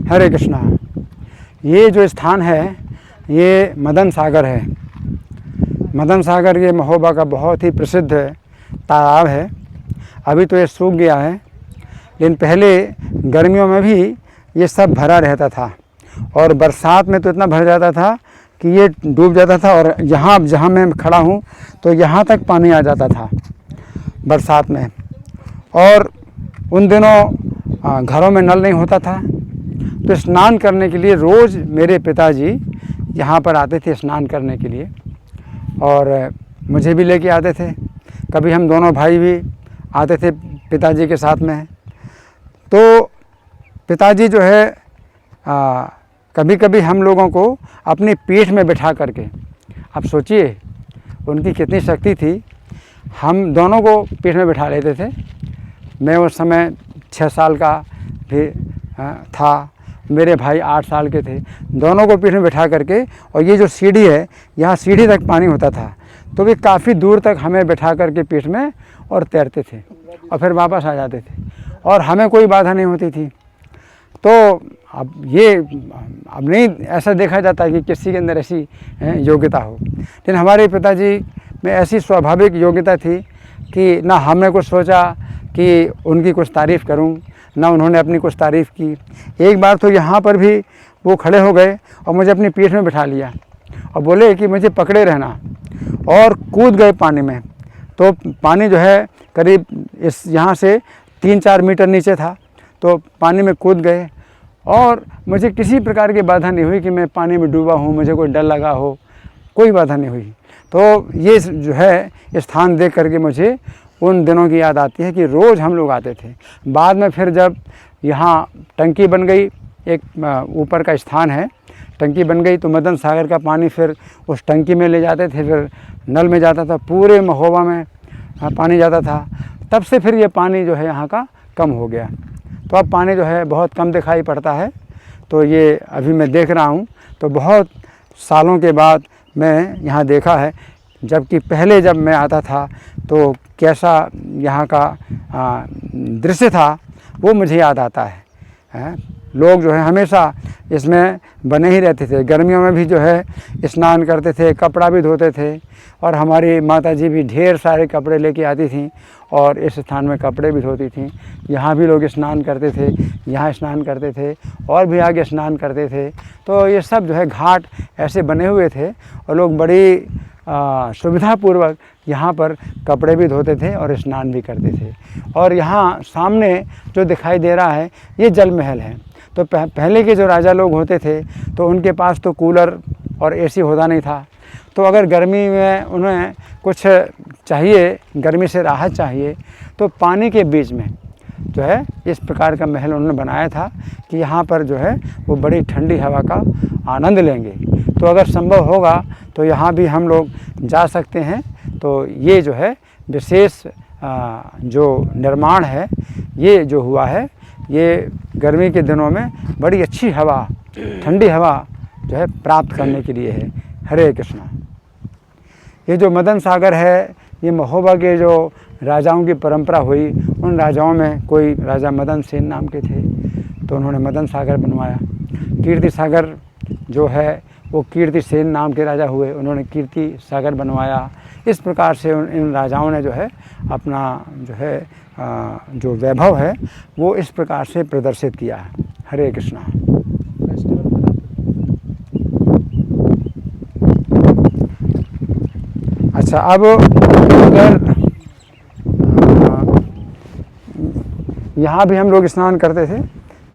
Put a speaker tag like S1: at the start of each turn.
S1: हरे कृष्णा। ये जो स्थान है ये मदन सागर है। मदन सागर ये महोबा का बहुत ही प्रसिद्ध तालाब है। अभी तो ये सूख गया है, लेकिन पहले गर्मियों में भी ये सब भरा रहता था और बरसात में तो इतना भर जाता था कि ये डूब जाता था। और यहाँ जहाँ मैं खड़ा हूँ तो यहाँ तक पानी आ जाता था बरसात में। और उन दिनों घरों में नल नहीं होता था, तो स्नान करने के लिए रोज़ मेरे पिताजी यहाँ पर आते थे स्नान करने के लिए और मुझे भी लेके आते थे। कभी हम दोनों भाई भी आते थे पिताजी के साथ में। तो पिताजी जो है कभी कभी हम लोगों को अपनी पीठ में बिठा करके, आप सोचिए उनकी कितनी शक्ति थी, हम दोनों को पीठ में बिठा लेते थे। मैं उस समय 6 साल का भी था, मेरे भाई 8 साल के थे। दोनों को पीठ में बिठा करके, और ये जो सीढ़ी है यहाँ सीढ़ी तक पानी होता था, तो वे काफ़ी दूर तक हमें बिठा करके पीठ में और तैरते थे और फिर वापस आ जाते थे और हमें कोई बाधा नहीं होती थी। तो अब नहीं ऐसा देखा जाता कि किसी के अंदर ऐसी योग्यता हो, लेकिन हमारे पिताजी में ऐसी स्वाभाविक योग्यता थी कि ना हमने कुछ सोचा कि उनकी कुछ तारीफ़ करूं, ना उन्होंने अपनी कुछ तारीफ़ की। एक बार तो यहाँ पर भी वो खड़े हो गए और मुझे अपनी पीठ में बिठा लिया और बोले कि मुझे पकड़े रहना, और कूद गए पानी में। तो पानी जो है करीब इस यहाँ से 3-4 मीटर नीचे था, तो पानी में कूद गए और मुझे किसी प्रकार की बाधा नहीं हुई कि मैं पानी में डूबा हूँ, मुझे कोई डर लगा हो, कोई बाधा नहीं हुई। तो ये जो है स्थान देख करके मुझे उन दिनों की याद आती है कि रोज़ हम लोग आते थे। बाद में फिर जब यहाँ टंकी बन गई, एक ऊपर का स्थान है, टंकी बन गई, तो मदन सागर का पानी फिर उस टंकी में ले जाते थे, फिर नल में जाता था, पूरे महोबा में पानी जाता था। तब से फिर ये पानी जो है यहाँ का कम हो गया, तो अब पानी जो है बहुत कम दिखाई पड़ता है। तो ये अभी मैं देख रहा हूँ, तो बहुत सालों के बाद मैं यहाँ देखा है, जबकि पहले जब मैं आता था तो कैसा यहाँ का दृश्य था वो मुझे याद आता है। लोग जो है हमेशा इसमें बने ही रहते थे। गर्मियों में भी जो है स्नान करते थे, कपड़ा भी धोते थे, और हमारी माताजी भी ढेर सारे कपड़े लेके आती थीं और इस स्थान में कपड़े भी धोती थीं। यहाँ भी लोग स्नान करते थे, यहाँ स्नान करते थे और भी आगे स्नान करते थे। तो ये सब जो है घाट ऐसे बने हुए थे और लोग बड़ी सुविधापूर्वक यहाँ पर कपड़े भी धोते थे और स्नान भी करते थे। और यहाँ सामने जो दिखाई दे रहा है ये जल महल है। तो पहले के जो राजा लोग होते थे तो उनके पास तो कूलर और एसी होता नहीं था, तो अगर गर्मी में उन्हें कुछ चाहिए, गर्मी से राहत चाहिए, तो पानी के बीच में जो है इस प्रकार का महल उन्होंने बनाया था कि यहाँ पर जो है वो बड़ी ठंडी हवा का आनंद लेंगे। तो अगर संभव होगा तो यहाँ भी हम लोग जा सकते हैं। तो ये जो है विशेष जो निर्माण है ये जो हुआ है, ये गर्मी के दिनों में बड़ी अच्छी हवा, ठंडी हवा जो है प्राप्त करने के लिए है। हरे कृष्णा। ये जो मदन सागर है, ये महोबा के जो राजाओं की परंपरा हुई, उन राजाओं में कोई राजा मदन सेन नाम के थे, तो उन्होंने मदन सागर बनवाया। कीर्ति सागर जो है वो कीर्ति सेन नाम के राजा हुए, उन्होंने कीर्ति सागर बनवाया। इस प्रकार से इन राजाओं ने जो है अपना जो है जो वैभव है वो इस प्रकार से प्रदर्शित किया है। हरे कृष्णा। अच्छा, अब अगर यहाँ भी हम लोग स्नान करते थे,